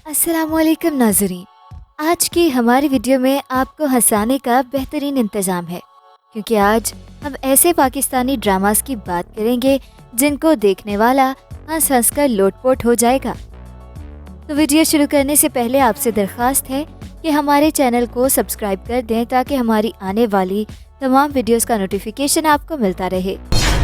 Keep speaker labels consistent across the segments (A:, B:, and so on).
A: अस्सलाम वालेकुम नाज़रीन। आज की हमारी वीडियो में आपको हंसाने का बेहतरीन इंतज़ाम है, क्योंकि आज हम ऐसे पाकिस्तानी ड्रामास की बात करेंगे जिनको देखने वाला हंस हंस कर लोटपोट हो जाएगा। तो वीडियो शुरू करने से पहले आपसे दरख्वास्त है कि हमारे चैनल को सब्सक्राइब कर दें ताकि हमारी आने वाली तमाम वीडियोस का नोटिफिकेशन आपको मिलता रहे।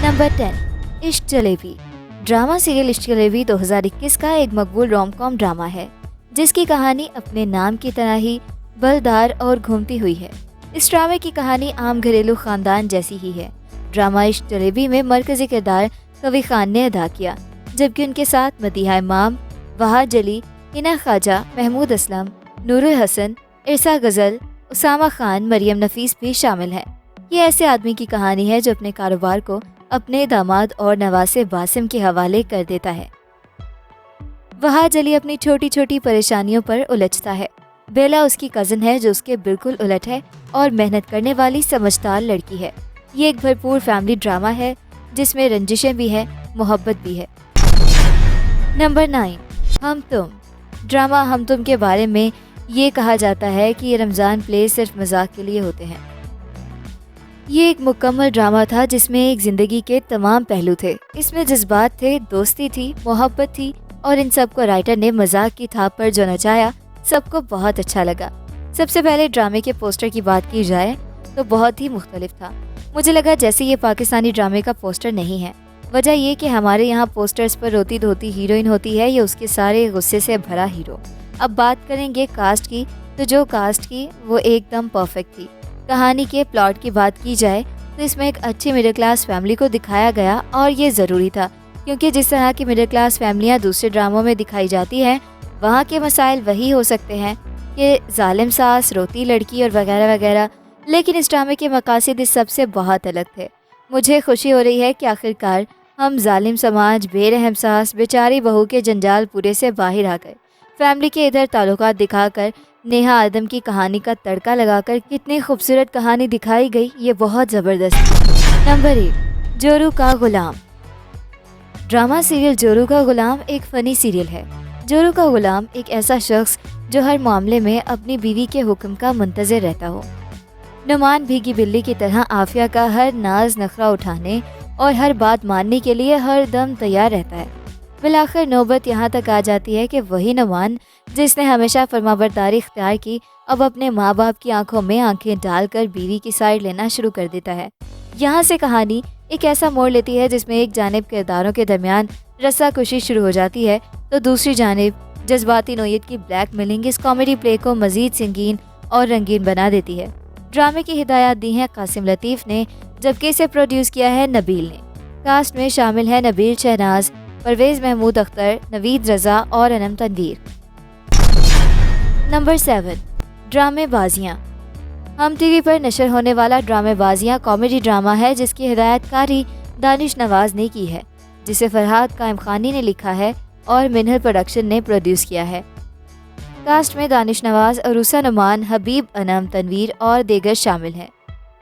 A: नंबर 10, इश्क जलेबी। ड्रामा सीरियल इश्क जलेबी 2021 का एक मकबूल रोम कॉम ड्रामा है जिसकी कहानी अपने नाम की तरह ही बलदार और घूमती हुई है। इस ड्रामे की कहानी आम घरेलू खानदान जैसी ही है। ड्रामा इश्क जलेबी में मरकजी किरदार कवि खान ने अदा किया, जबकि उनके साथ मदीहा इमाम, वहाज अली, हिना ख्वाजा, महमूद असलम, नूरुल हसन, इरसा गज़ल, उसामा खान, मरियम नफीस भी शामिल हैं। ये ऐसे आदमी की कहानी है जो अपने कारोबार को अपने दामाद और नवासे बासिम के हवाले कर देता है। वहाज अली अपनी छोटी छोटी परेशानियों पर उलझता है। बेला उसकी कज़न है जो उसके बिल्कुल उलट है और मेहनत करने वाली समझदार लड़की है। ये एक भरपूर फैमिली ड्रामा है जिसमें रंजिशें भी है, मोहब्बत भी है। नंबर 9, हम तुम। ड्रामा हम तुम के बारे में ये कहा जाता है कि ये रमज़ान प्ले सिर्फ मजाक के लिए होते हैं। ये एक मुकम्मल ड्रामा था जिसमें एक ज़िंदगी के तमाम पहलू थे। इसमें जज्बात थे, दोस्ती थी, मोहब्बत थी और इन सब को राइटर ने मजाक की थाप पर जो नचाया, सबको बहुत अच्छा लगा। सबसे पहले ड्रामे के पोस्टर की बात की जाए तो बहुत ही मुख्तलिफ था। मुझे लगा जैसे ये पाकिस्तानी ड्रामे का पोस्टर नहीं है। वजह ये कि हमारे यहाँ पोस्टर्स पर रोती धोती हीरोइन होती है या उसके सारे गुस्से से भरा हीरो। अब बात करेंगे कास्ट की, तो जो कास्ट की वो एकदम परफेक्ट थी। कहानी के प्लॉट की बात की जाए तो इसमें एक अच्छी मिडिल क्लास फैमिली को दिखाया गया और ये ज़रूरी था, क्योंकि जिस तरह की मिडिल क्लास फैमिलियाँ दूसरे ड्रामों में दिखाई जाती हैं, वहाँ के मसाइल वही हो सकते हैं कि जालिम सास, रोती लड़की और वगैरह वगैरह। लेकिन इस ड्रामे के मकासद इस सबसे बहुत अलग थे। मुझे खुशी हो रही है कि आखिरकार हम जालिम समाज, बेरहम सास, बेचारी बहू के जंजाल पूरे से बाहर आ गए। फैमिली के इधर ताल्लुकात दिखाकर नेहा आदम की कहानी का तड़का लगाकर कितनी खूबसूरत कहानी दिखाई गई, ये बहुत ज़बरदस्त। नंबर 1, जोरू का गुलाम। ड्रामा सीरियल जोरू का गुलाम एक फ़नी सीरियल है। जोरू का गुलाम एक ऐसा शख्स जो हर मामले में अपनी बीवी के हुक्म का मुंतज़िर रहता हो। नुमान भीगी बिल्ली की तरह आफिया का हर नाज नखरा उठाने और हर बात मानने के लिए हर दम तैयार रहता है। बिलाखिर नौबत यहाँ तक आ जाती है कि वही नुमान जिसने हमेशा फरमाबरदारी इख्तियार की, अब अपने माँ बाप की आंखों में आंखें डालकर बीवी की साइड लेना शुरू कर देता है। यहाँ से कहानी एक ऐसा मोड़ लेती है जिसमें एक जानिब किरदारों के दरमियान रस्साकशी शुरू हो जाती है, तो दूसरी जानिब जज्बाती नोयत की ब्लैकमेलिंग इस कॉमेडी प्ले को मज़ीद संगीन और रंगीन बना देती है। ड्रामे की हिदायत दी है कासिम लतीफ़ ने, जबकि इसे प्रोड्यूस किया है नबील ने। कास्ट में शामिल है नबील शहनाज, परवेज़ महमूद अख्तर, नवीद रज़ा और अनम तनवीर। नंबर 7, ड्रामेबाजियाँ। हम टीवी पर नशर होने वाला ड्रामेबाजियाँ कॉमेडी ड्रामा है जिसकी हिदायतकारी दानिश नवाज ने की है, जिसे फरहाद कायम खानी ने लिखा है और मिनहल प्रोडक्शन ने प्रोड्यूस किया है। कास्ट में दानिश नवाज, अरूसा नुमान, हबीब, अनम तनवीर और दीगर शामिल हैं।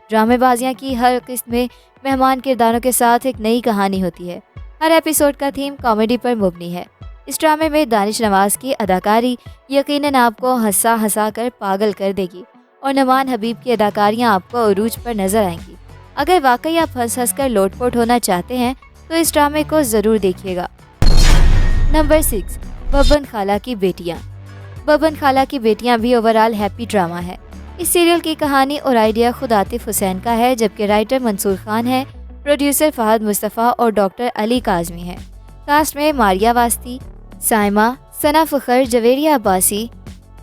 A: ड्रामेबाजियाँ की हर किस्त में मेहमान किरदारों के साथ एक नई कहानी होती है। हर एपिसोड का थीम कॉमेडी पर मुबनी है। इस ड्रामे में दानिश नवाज की अदाकारी यकीनन आपको हंसा हंसा कर पागल कर देगी और नुमान हबीब की अदाकारियाँ आपको अरूज पर नजर आएंगी। अगर वाकई आप हंस हंस कर लोटपोट होना चाहते हैं तो इस ड्रामे को ज़रूर देखिएगा। नंबर 6, बब्बन खाला की बेटियाँ। बब्बन खाला की बेटियाँ भी ओवरऑल हैप्पी ड्रामा है। इस सीरियल की कहानी और आइडिया खुद आतिफ हुसैन का है, जबकि राइटर मंसूर खान है, प्रोड्यूसर फहद मुस्तफ़ा और डॉक्टर अली काज़मी है। कास्ट में मारिया वास्ती, साइमा, सना फ़खर, जवेरिया अब्बासी,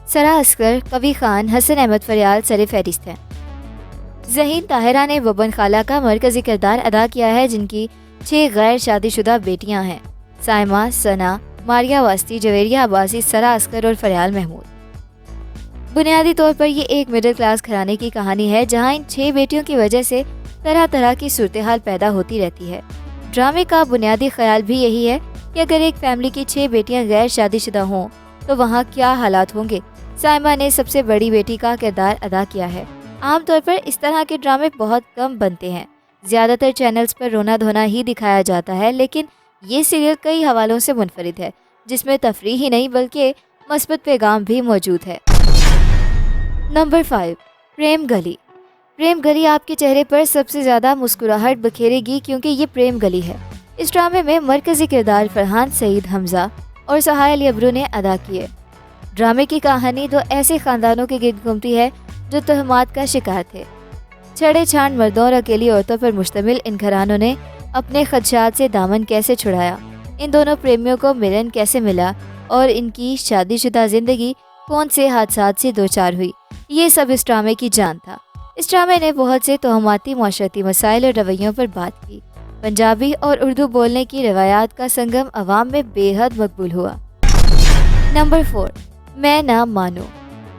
A: सरा अस्कर, कवि खान, हसन अहमद फरियाल सरफहरिस्त हैं। ज़हीन ताहिरा ने बब्बन खाला का मरकज़ी किरदार अदा किया है, जिनकी 6 गैर शादीशुदा बेटियां हैं: साइमा, सना, मारिया वास्ती, जवेरिया अब्बासी, सरा अस्कर और फरियाल महमूद। बुनियादी तौर पर ये एक मिडिल क्लास घराने की कहानी है जहां इन 6 बेटियों की वजह से तरह तरह की सूरत हाल पैदा होती रहती है। ड्रामे का बुनियादी ख्याल भी यही है कि अगर एक फैमिली की 6 बेटियां गैर शादीशुदा हों तो वहाँ क्या हालात होंगे। साइमा ने सबसे बड़ी बेटी का किरदार अदा किया है। आमतौर पर इस तरह के ड्रामे बहुत कम बनते हैं, ज़्यादातर चैनल्स पर रोना धोना ही दिखाया जाता है, लेकिन ये सीरियल कई हवालों से मुनफरिद है, जिसमें तफरीह ही नहीं बल्कि مثبت पैगाम भी मौजूद है। नंबर 5, प्रेम गली। प्रेम गली आपके चेहरे पर सबसे ज़्यादा मुस्कुराहट बखेरेगी क्योंकि ये प्रेम गली है। इस ड्रामे में मरकजी किरदार फरहान सईद हमजा और सोहाइल यबरू ने अदा किए। ड्रामे की कहानी दो ऐसे खानदानों के गिर्द घूमती है जो तहमात का शिकार थे। छड़े छांड मर्दों और अकेली औरतों पर मुश्तमिल इन घरानों ने अपने खदशात से दामन कैसे छुड़ाया, इन दोनों प्रेमियों को मिलन कैसे मिला और इनकी शादीशुदा जिंदगी कौन से हादसात से दो चार हुई, ये सब इस ड्रामे की जान था। इस ड्रामे ने बहुत से तोहमाती माशरती मसाइल और रवैयों पर बात की। पंजाबी और उर्दू बोलने की रवायात का संगम अवाम में बेहद मकबूल हुआ। नंबर 4, मैं ना मानूं।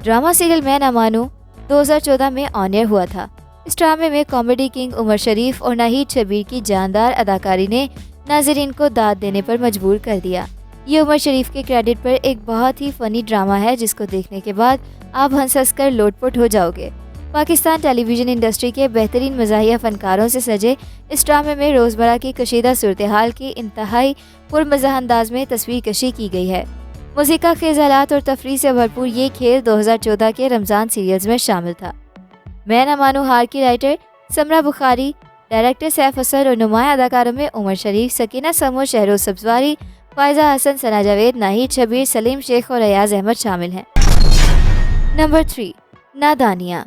A: ड्रामा सीरियल मैं ना मानूं 2014 में ऑन एयर हुआ था। इस ड्रामे में कॉमेडी किंग उमर शरीफ और नाहिद शबीर की जानदार अदाकारी ने नाजरीन को दाद देने पर मजबूर कर दिया। ये उमर शरीफ के क्रेडिट पर एक बहुत ही फनी ड्रामा है जिसको देखने के बाद आप हंस हंस कर लोटपोट हो जाओगे। पाकिस्तान टेलीविज़न इंडस्ट्री के बेहतरीन मज़ाहिया फ़नकारों से सजे इस ड्रामे में रोज़मर्रा की कशीदा सूरत हाल की इंतहाई पुरमज़ाह अंदाज में तस्वीर कशी की गई है। मूसीका खेज़ हालात और तफरीह से भरपूर ये खेल 2014 के रमज़ान सीरियल्स में शामिल था। मैं ना मानूं हार की राइटर समरा बुखारी, डायरेक्टर सैफ हसन और नुमाया अदाकारों में उमर शरीफ, सकीना समूह, शहरोज सब्जवारी, फायजा हसन, सना जावेद, नाहिद शबीर, सलीम शेख और अयाज अहमद शामिल हैं। नंबर 3, नादानियाँ।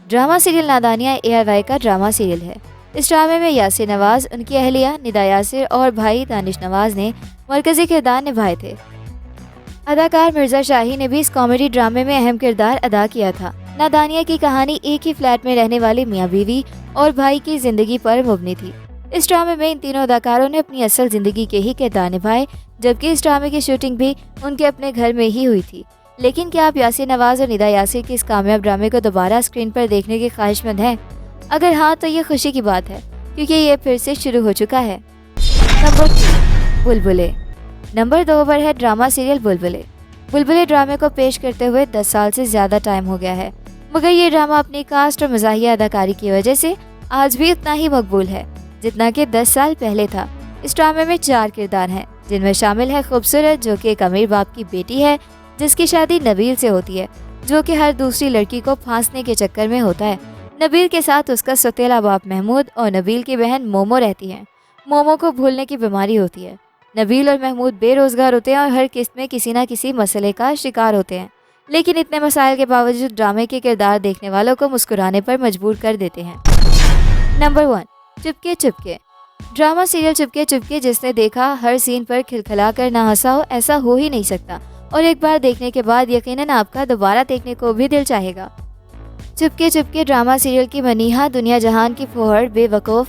A: ड्रामा सीरियल नादानियाँ ARY का ड्रामा सीरियल है। इस ड्रामे में यासिर नवाज, उनकी अहलिया निदा यासिर और भाई दानिश नवाज ने मरकजी किरदार निभाए थे। अदाकार मिर्जा शाही ने भी इस कॉमेडी ड्रामे में अहम किरदार अदा किया था। नादानिया की कहानी एक ही फ्लैट में रहने वाली मियाँ बीवी और भाई की जिंदगी पर मुबनी थी। इस ड्रामे में इन तीनों अदाकारों ने अपनी असल जिंदगी के ही किरदार निभाए, जबकि इस ड्रामे की शूटिंग भी उनके अपने घर में ही हुई थी। लेकिन क्या आप यासिर नवाज और निदा यासिर की इस कामयाब ड्रामे को दोबारा स्क्रीन पर देखने के ख्वाहिशमंद हैं? अगर हाँ तो ये खुशी की बात है क्योंकि ये फिर से शुरू हो चुका है। नंबर 2, बुलबुले। नंबर 2 पर है ड्रामा सीरियल बुलबुले। बुलबुले ड्रामे को पेश करते हुए 10 साल से ज़्यादा टाइम हो गया है, मगर ये ड्रामा अपनी कास्ट और मज़ाहिया अदाकारी की वजह से आज भी उतना ही मकबूल है जितना कि 10 साल पहले था। इस ड्रामे में 4 किरदार हैं जिनमें शामिल है खूबसूरत, जो कि एक अमीर बाप की बेटी है जिसकी शादी नबील से होती है, जो कि हर दूसरी लड़की को फांसने के चक्कर में होता है। नबील के साथ उसका सौतेला बाप महमूद और नबील की बहन मोमो रहती हैं। मोमो को भूलने की बीमारी होती है। नबील और महमूद बेरोज़गार होते हैं और हर किस्त में किसी न किसी मसले का शिकार होते हैं, लेकिन इतने मसाइल के बावजूद ड्रामे के किरदार देखने वालों को मुस्कुराने पर मजबूर कर देते हैं। Number 1, Chupke Chupke. Drama serial Chupke Chupke जिसने देखा हर सीन पर खिलखिला कर ना हंसा हो, ऐसा हो ही नहीं सकता, और एक बार देखने के बाद यकीनन आपका दोबारा देखने को भी दिल चाहेगा। चुपके चुपके ड्रामा सीरियल की मनीहा दुनिया जहान की फुहड़, बेवकूफ़,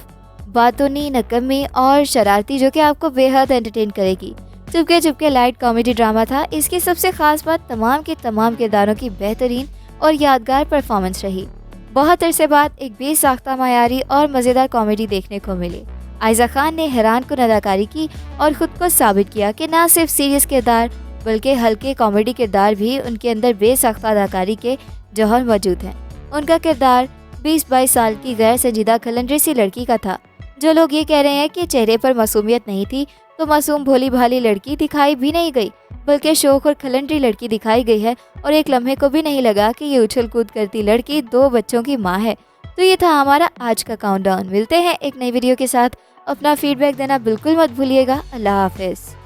A: बातूनी, नकम्मी और शरारती, जो कि आपको बेहद एंटरटेन करेगी। Chupke Chupke light comedy drama था। इसकी सबसे खास बात तमाम के तमाम किरदारों की बेहतरीन और यादगार परफॉर्मेंस रही। बहुत अरसे बाद एक बेसाख्ता मायारी और मज़ेदार कॉमेडी देखने को मिली। आयज़ा खान ने हैरान कुन अदाकारी की और ख़ुद को साबित किया कि ना सिर्फ सीरियस किरदार बल्कि हल्के कॉमेडी किरदार भी उनके अंदर बेसाख्ता अदाकारी के जौहर मौजूद हैं। उनका किरदार 20-22 साल की गैर संजीदा खलंडरी सी लड़की का था। जो लोग ये कह रहे हैं कि चेहरे पर मासूमियत नहीं थी, तो मासूम भोली भाली लड़की दिखाई भी नहीं गई, बल्कि शौक और खलंडरी लड़की दिखाई गई है, और एक लम्हे को भी नहीं लगा कि ये उछल कूद करती लड़की 2 बच्चों की माँ है। तो ये था हमारा आज का काउंटडाउन। मिलते हैं एक नई वीडियो के साथ। अपना फीडबैक देना बिल्कुल मत भूलिएगा। अल्लाह हाफिज़।